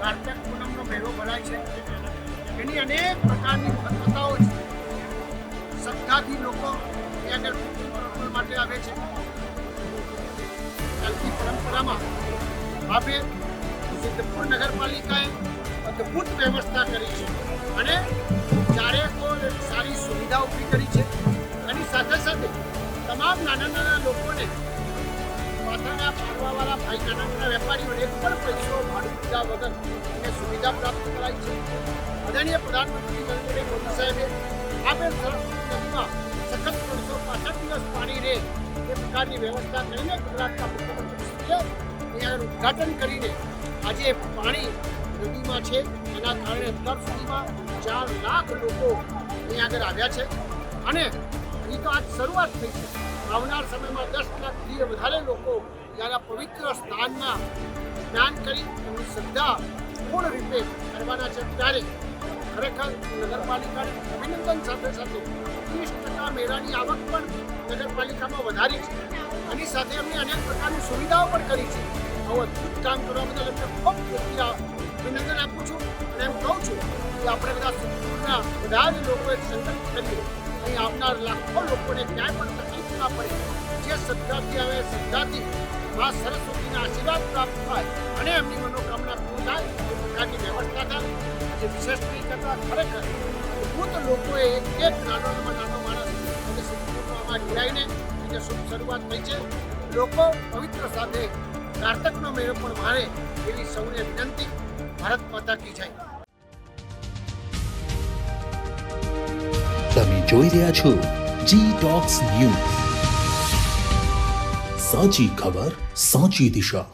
કાર્તિક પૂનમનો મેળો ભરાય છે. એની અનેક પ્રકારની મહત્વતાઓ છે. શ્રદ્ધાથી લોકો ત્યાં આગળ પૂજન માટે આવે છે. ચાલતી પરંપરામાં હવે સિદ્ધપુર નગરપાલિકાએ અદ્ભુત વ્યવસ્થા કરી છે અને ચારેકો સારી સુવિધા ઊભી કરી છે. એની સાથે સાથે તમામ નાના નાના લોકોને પાથરણા પાડવાવાળા ભાઈ નાના નાના વેપારીઓને એક પણ પૈસો ભાડું દીધા વગર એને સુવિધા પ્રાપ્ત કરાઈ છે. આદરણીય પ્રધાનમંત્રી નરેન્દ્ર મોદી સાહેબે આપેલ સરસ નદીમાં સખત 365 દિવસ પાણી રહે એ પ્રકારની વ્યવસ્થા કરીને ગુજરાતના મુખ્યમંત્રીશ્રીએ અહીંયા ઉદ્ઘાટન કરીને આજે પાણી નદીમાં છે. એના કારણે અત્યાર સુધીમાં 4 લાખ લોકો અહીંયા આગળ આવ્યા છે અને હજી તો આજ શરૂઆત થઈ છે. આવનાર સમયમાં 10 લાખથી વધારે લોકો જ્યારે પવિત્ર સ્થાનમાં સ્નાન કરી એમની શ્રદ્ધા પૂર્ણ રીતે કરવાના છે. ત્યારે ખરેખર નગરપાલિકાને અભિનંદન સાથે સાથે 30% મેળાની આવક પણ નગરપાલિકામાં વધારી છે. આની સાથે એમને અનેક પ્રકારની સુવિધાઓ પણ કરી છે. આવું અદ્ભુત કામ કરવા બદલ એમને ખૂબ અભિનંદન આપું છું અને એમ કહું છું કે આપણે બધા સિદ્ધપુરના બધા જ લોકોએ સંકલ્પ કરીએ અહીં આવનાર લાખો લોકોને ક્યાંય પણ તકલીફ ના પડે. જે શ્રદ્ધાથી આવે શ્રદ્ધાથી મા સરસ્વતીના આશીર્વાદ પ્રાપ્ત થાય અને એમની મનોકામના પૂર્ણ થાય એ પ્રકારની વ્યવસ્થા થાય. જે વિશેષ નહીં કરતા ખરેખર અદ્ભુત લોકોએ એક નાનોમાં નાનો માણસ અને સિદ્ધપુરમાં જોડાઈને એને શુભ શરૂઆત થઈ છે. લોકો પવિત્ર સાથે કાર્તકનો મેળો પણ માણે એવી સૌને વિનંતી. ભારત માતા કી જય. તમે જોઈ રહ્યા છો જી ટોક્સ ન્યૂઝ. સાચી ખબર સાચી દિશા.